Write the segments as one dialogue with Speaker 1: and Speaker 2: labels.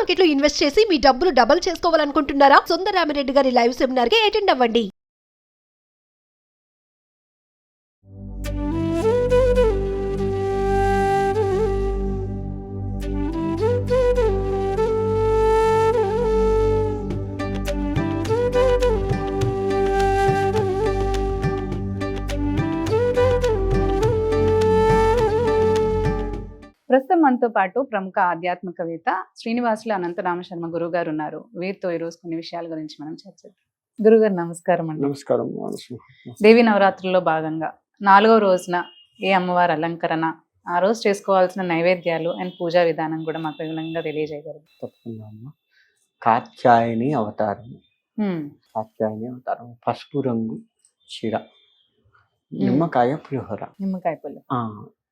Speaker 1: Market లో invest చేసి మీ డబ్బులు డబుల్ చేసుకోవాలనుకుంటున్నారా? సుందరరామిరెడ్డి గారి లైవ్ సెమినార్ కి అటెండ్ అవ్వండి.
Speaker 2: ప్రస్తుతం మనతో పాటు ప్రముఖ ఆధ్యాత్మికవేత్త శ్రీనివాసులు అనంతరామ శర్మ గురువు గారు ఉన్నారు. వీరితో ఈరోజు కొన్ని విషయాల గురించి మనం చర్చిద్దాం. గురుగారు నమస్కారం అండి.
Speaker 3: నమస్కారం.
Speaker 2: దేవి నవరాత్రుల్లో భాగంగా 4వ రోజున ఏ అమ్మవారి అలంకరణ, ఆ రోజు చేసుకోవాల్సిన నైవేద్యాలు అండ్ పూజా విధానం కూడా మాకు వివరంగా తెలియజేయగలరు?
Speaker 3: తప్పకుండా అమ్మ. కాత్యాయని అవతారం. కాత్యాయని అవతారం పసుపు రంగు చీర, నిమ్మకాయ పులిహోర.
Speaker 2: నిమ్మకాయ పులి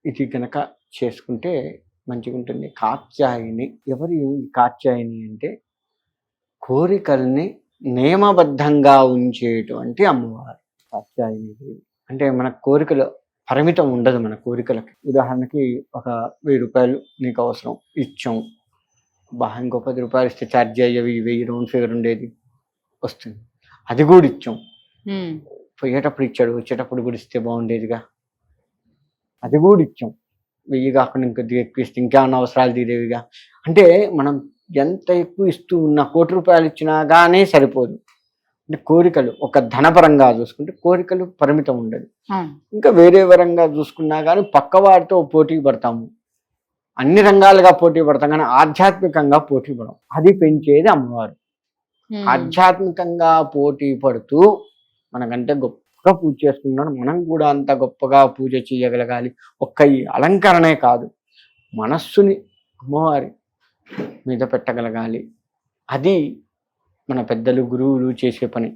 Speaker 3: ఇది కనుక చేసుకుంటే మంచిగా ఉంటుంది. కాత్యాయని ఎవరు? కాత్యాయని అంటే కోరికల్ని నియమబద్ధంగా ఉంచేటువంటి అమ్మవారు కాత్యాయని దేవి. అంటే మన కోరికలు పరిమితం ఉండదు. మన కోరికలకి ఉదాహరణకి ఒక 1000 రూపాయలు నీకు అవసరం, ఇచ్చాం. ఇంకో 10 రూపాయలు ఇస్తే ఛార్జ్ అయ్యేవి 1000 రౌండ్ ఫిగర్ ఉండేది వస్తుంది, అది కూడా ఇచ్చాం. పోయేటప్పుడు ఇచ్చాడు, వచ్చేటప్పుడు కూడా ఇస్తే బాగుండేదిగా, అది కూడా ఇచ్చాం. 1000 కాకుండా ఇంకొద్దిగా ఎక్కువ ఇస్తే ఇంకేమన్నా అవసరాలు తీరేవిగా. అంటే మనం ఎంత ఎక్కువ ఇస్తూ ఉన్న 1 కోటి రూపాయలు ఇచ్చినా కానీ సరిపోదు. అంటే కోరికలు ఒక ధనపరంగా చూసుకుంటే కోరికలు పరిమితం ఉండదు. ఇంకా వేరే వరంగా చూసుకున్నా కానీ పక్కవాడితో పోటీ పడతాము, అన్ని రంగాలుగా పోటీ పడతాం, కానీ ఆధ్యాత్మికంగా పోటీ పడం. అది పెంచేది అమ్మవారు. ఆధ్యాత్మికంగా పోటీ పడుతూ మనకంటే గొప్పగా పూజ చేసుకున్నాడు, మనం కూడా అంత గొప్పగా పూజ చేయగలగాలి. ఒక్క ఈ అలంకరణే కాదు, మనస్సుని అమ్మవారి మీద పెట్టగలగాలి. అది మన పెద్దలు గురువులు చేసే పని.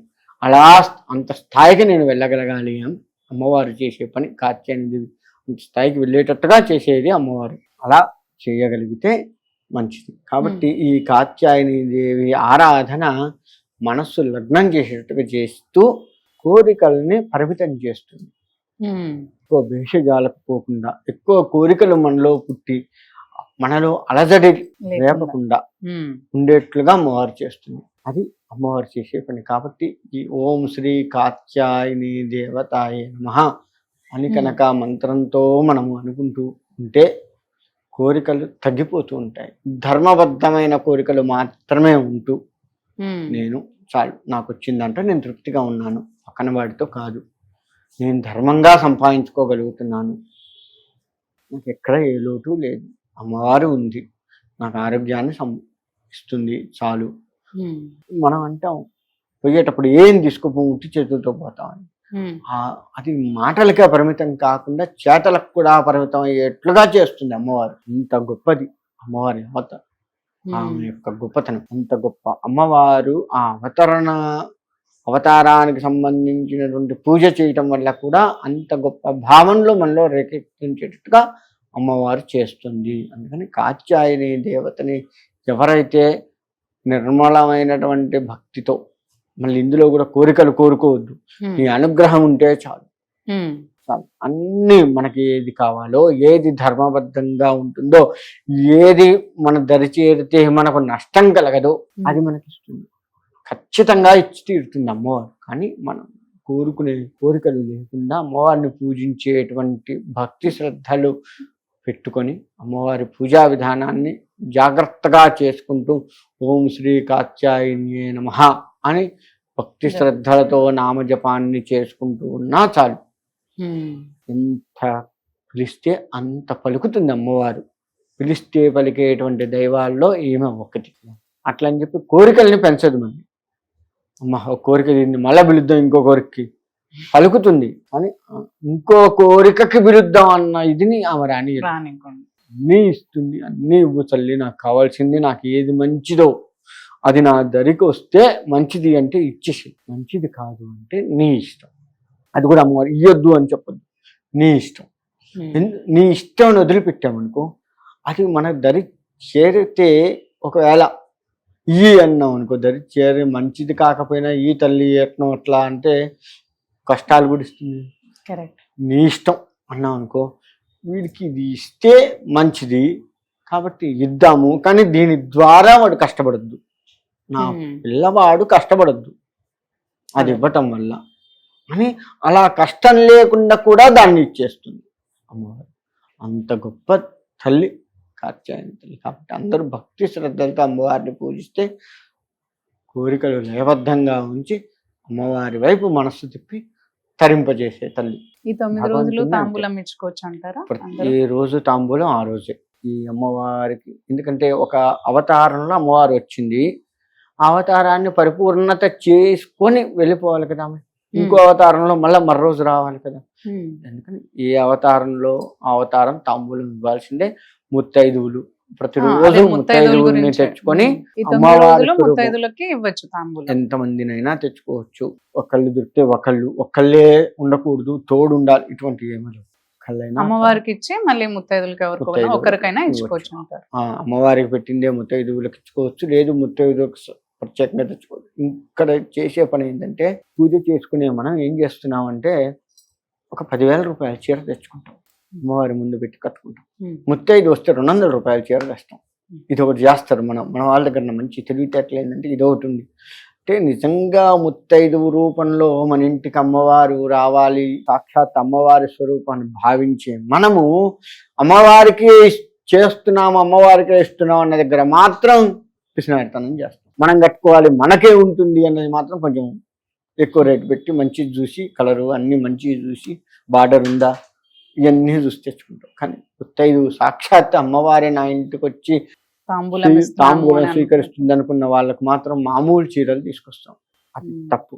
Speaker 3: అలా అంత స్థాయికి నేను వెళ్ళగలగాలి అని అమ్మవారు చేసే పని. కాత్యాయని అంత స్థాయికి వెళ్ళేటట్టుగా చేసేది అమ్మవారు. అలా చేయగలిగితే మంచిది. కాబట్టి ఈ కాత్యాయని దేవి ఆరాధన మనస్సు లగ్నం చేసేటట్టుగా చేస్తూ కోరికల్ని పరిమితం చేస్తుంది. ఎక్కువ భేషజాలకు పోకుండా, ఎక్కువ కోరికలు మనలో పుట్టి మనలో అలజడి లేపకుండా ఉండేట్లుగా అమ్మవారు చేస్తుంది. అది అమ్మవారు చేసే పని. కాబట్టి ఈ ఓం శ్రీ కాత్యాయని దేవతాయ నమః అని కనుక మంత్రంతో మనము అనుకుంటూ ఉంటే కోరికలు తగ్గిపోతూ ఉంటాయి. ధర్మబద్ధమైన కోరికలు మాత్రమే ఉంటూ నేను చాలు, నాకు వచ్చిందంటే నేను తృప్తిగా ఉన్నాను, పక్కన వాడితో కాదు, నేను ధర్మంగా సంపాదించుకోగలుగుతున్నాను, నాకు ఎక్కడ ఏ లోటు లేదు, అమ్మవారు ఉంది, నాకు ఆరోగ్యాన్ని ఇస్తుంది, చాలు. మనం అంటాం పోయేటప్పుడు ఏం తీసుకోపోయి ఉట్టి చేతులతో పోతామని. అది మాటలకే పరిమితం కాకుండా చేతలకు కూడా పరిమితం అయ్యేట్లుగా చేస్తుంది అమ్మవారు. అంత గొప్పది అమ్మవారి అవతారం, ఆమె యొక్క గొప్పతనం అంత గొప్ప. అమ్మవారు ఆ అవతారానికి సంబంధించినటువంటి పూజ చేయటం వల్ల కూడా అంత గొప్ప భావనలో మనలో రేకెత్తించేటట్టుగా అమ్మవారు చేస్తుంది. అందుకని కాత్యాయని దేవతని ఎవరైతే నిర్మలమైనటువంటి భక్తితో, మళ్ళీ ఇందులో కూడా కోరికలు కోరుకోవద్దు, నీ అనుగ్రహం ఉంటే చాలు, చాలు. అన్నీ మనకి ఏది కావాలో, ఏది ధర్మబద్ధంగా ఉంటుందో, ఏది మన దరి చేరితే మనకు నష్టం కలగదో అది మనకి ఇస్తుంది, ఖచ్చితంగా ఇచ్చి తీరుతుంది అమ్మవారు. కానీ మనం కోరుకునే కోరికలు లేకుండా అమ్మవారిని పూజించేటువంటి భక్తి శ్రద్ధలు పెట్టుకొని అమ్మవారి పూజా విధానాన్ని జాగ్రత్తగా చేసుకుంటూ ఓం శ్రీ కాత్యాయని నమః అని భక్తి శ్రద్ధలతో నామజపాన్ని చేసుకుంటూ ఉన్నా చాలు. ఎంత పిలిస్తే అంత పలుకుతుంది అమ్మవారు. పిలిస్తే పలికేటువంటి దైవాల్లో ఈమె ఒకటి. అట్లా అని చెప్పి కోరికల్ని పెంచదు. మళ్ళీ అమ్మ కోరిక దీన్ని మళ్ళీ పిలుద్దాం, ఇంకో కోరికకి పలుకుతుంది, అని ఇంకో కోరికకి విరుద్ధం అన్న ఇదిని ఆమె రాని అన్నీ ఇస్తుంది. అన్నీ ఇవ్వు తల్లి, నాకు కావాల్సింది, నాకు ఏది మంచిదో అది నా దరికి వస్తే మంచిది అంటే ఇచ్చేసి, మంచిది కాదు అంటే నీ ఇష్టం. అది కూడా అమ్మవారు ఇయ్యొద్దు అని చెప్పొద్దు, నీ ఇష్టం. నీ ఇష్టం వదిలిపెట్టామనుకో, అది మన దరి చేరితే ఒకవేళ ఈ అన్నాం అనుకో, దరి చేరి మంచిది కాకపోయినా ఈ తల్లి యత్నం అట్లా అంటే కష్టాలు కూడా ఇస్తుంది. నీ ఇష్టం అన్నాం అనుకో, వీడికి ఇది ఇస్తే మంచిది కాబట్టి ఇద్దాము, కానీ దీని ద్వారా వాడు కష్టపడద్దు, నా పిల్లవాడు కష్టపడద్దు అది ఇవ్వటం వల్ల అని, అలా కష్టం లేకుండా కూడా దాన్ని ఇచ్చేస్తుంది అమ్మవారు. అంత గొప్ప తల్లి కాత్యాయని తల్లి. కాబట్టి అందరూ భక్తి శ్రద్ధలతో అమ్మవారిని పూజిస్తే కోరికలు లయబద్ధంగా ఉంచి అమ్మవారి వైపు మనస్సు తిప్పి తరింపజేసే తల్లి.
Speaker 2: ఈ 9 రోజులు తాంబూలం ఇచ్చుకోవచ్చు అంటారా?
Speaker 3: ప్రతి రోజు తాంబూలం ఆ రోజే ఈ అమ్మవారికి. ఎందుకంటే ఒక అవతారంలో అమ్మవారు వచ్చింది, ఆ అవతారాన్ని పరిపూర్ణత చేసుకొని వెళ్ళిపోవాలి కదా ఆమె. ఇంకో అవతారంలో మళ్ళీ మరో రోజు రావాలి కదా. ఎందుకని ఏ అవతారంలో ఆ అవతారం తాంబూలం ఇవ్వాల్సిందే. ముత్తైదువులు ప్రతిరోజు ముత్తైదువుల్ని తెచ్చుకొని
Speaker 2: ముత్తైదులకి ఇవ్వచ్చు తాంబూలం.
Speaker 3: ఎంతమందినైనా తెచ్చుకోవచ్చు. ఒకళ్ళు దొరికితే ఒకళ్ళే ఉండకూడదు, తోడు ఉండాలి. ఇటువంటి ఏమీ
Speaker 2: అమ్మవారికి ఇచ్చి మళ్ళీ ముత్తైదులకి ఒకరికైనా ఇచ్చుకోవచ్చు అంటారు.
Speaker 3: అమ్మవారికి పెట్టిందే ముత్తైదువులకు ఇచ్చుకోవచ్చు, లేదు ముత్తైదువులకు ప్రత్యేకంగా తెచ్చుకోవచ్చు. ఇక్కడ చేసే పని ఏంటంటే, పూజ చేసుకునే మనం ఏం చేస్తున్నామంటే ఒక 10,000 రూపాయల చీర తెచ్చుకుంటాం, అమ్మవారి ముందు పెట్టి కట్టుకుంటాం. ముత్తైదు వస్తే 200 రూపాయల చీర తెస్తాం. ఇది ఒకటి చేస్తారు మన వాళ్ళ దగ్గర. మంచి తెలివితేటలు ఏంటంటే ఇది ఒకటి ఉంది. అంటే నిజంగా ముత్తైదువు రూపంలో మన ఇంటికి అమ్మవారు రావాలి, సాక్షాత్ అమ్మవారి స్వరూపాన్ని భావించే మనము అమ్మవారికి చేస్తున్నాము, అమ్మవారికే ఇస్తున్నాం అన్న దగ్గర మాత్రం పిసినారితనం చేస్తాం. మనం కట్టుకోవాలి, మనకే ఉంటుంది అన్నది మాత్రం కొంచెం ఎక్కువ రేటు పెట్టి మంచిది చూసి, కలరు అన్ని మంచివి చూసి, బార్డర్ ఉందా ఇవన్నీ చూసి తెచ్చుకుంటాం. కానీ ముత్తైదు సాక్షాత్ అమ్మవారే నా ఇంటికి వచ్చి తాంబూలం స్వీకరిస్తుంది అనుకున్న వాళ్ళకు మాత్రం మామూలు చీరలు తీసుకొస్తాం. అది తప్పు.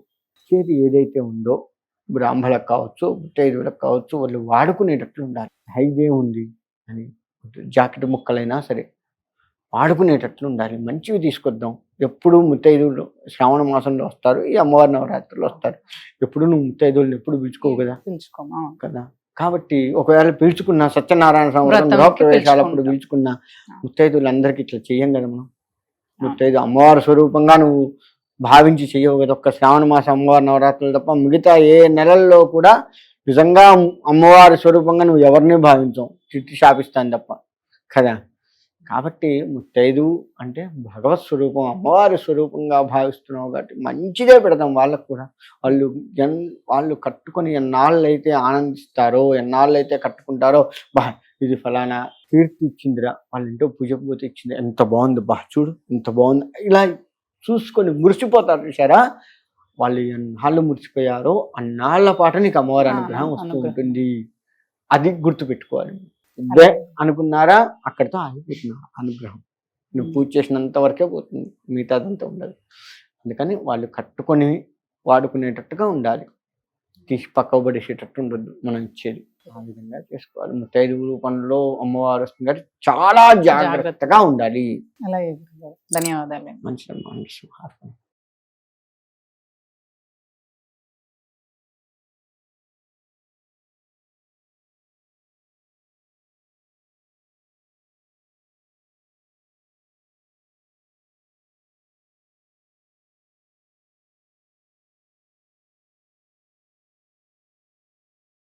Speaker 3: చేతి ఏదైతే ఉందో బ్రాహ్మణులకు కావచ్చు, ముత్తైదువులకు కావచ్చు, వాళ్ళు వాడుకునేటట్లు ఉండాలి. హైదే ఉంది అని జాకెట్ ముక్కలైనా సరే వాడుకునేటట్లు ఉండాలి. మంచివి తీసుకొద్దాం. ఎప్పుడు ముత్తైదువులు శ్రావణ మాసంలో వస్తారు, ఈ అమ్మవారి నవరాత్రులు వస్తారు. ఎప్పుడు నువ్వు ముత్తైదువులను ఎప్పుడు పిలుచుకోవు కదా. కాబట్టి ఒకవేళ పిలుచుకున్న సత్యనారాయణ సంవత్సరం గృహప్రవేశాలప్పుడు పిలుచుకున్న ముత్తైదువులందరికీ ఇట్లా చెయ్యం కదా మనం. ముత్తైదు అమ్మవారి స్వరూపంగా నువ్వు భావించి చెయ్యవు కదా. ఒక్క శ్రావణ మాసం అమ్మవారి నవరాత్రులు తప్ప మిగతా ఏ నెలల్లో కూడా నిజంగా అమ్మవారి స్వరూపంగా నువ్వు ఎవరిని భావించవు, తిట్టి శాపిస్తాను తప్ప కదా. కాబట్టి ముత్తైదు అంటే భగవత్ స్వరూపం, అమ్మవారి స్వరూపంగా భావిస్తున్నావు కాబట్టి మంచిదే పెడతాం వాళ్ళకు కూడా. వాళ్ళు కట్టుకొని ఎన్నాళ్ళైతే ఆనందిస్తారో, ఎన్నాళ్ళైతే కట్టుకుంటారో, ఇది ఫలానా కీర్తి ఇచ్చిందిరా, వాళ్ళ ఇంట్లో పూజ పోతే ఇచ్చింది, ఎంత బాగుంది, చూడు ఎంత బాగుంది, ఇలా చూసుకొని మురిసిపోతారు. చూసారా, వాళ్ళు ఎన్నాళ్ళు మురిసిపోయారో అన్నాళ్ల పాటు నీకు అమ్మవారి అనుగ్రహం వస్తూ ఉంటుంది. అది గుర్తుపెట్టుకోవాలి. ఇదే అనుకున్నారా, అక్కడితో ఆగిపోతుంది అనుగ్రహం. నువ్వు పూజ చేసినంత వరకే పోతుంది, మిగతాదంతా ఉండదు. అందుకని వాళ్ళు కట్టుకొని వాడుకునేటట్టుగా ఉండాలి, తీసి పక్క పడేసేటట్టు ఉండదు మనం ఇచ్చేది. ఆ విధంగా చేసుకోవాలి. ముత్తైదువు రూపంలో అమ్మవారు వస్తుంది కాబట్టి చాలా జాగ్రత్తగా ఉండాలి.
Speaker 2: ధన్యవాదాలు.
Speaker 3: మంచిదమ్మా.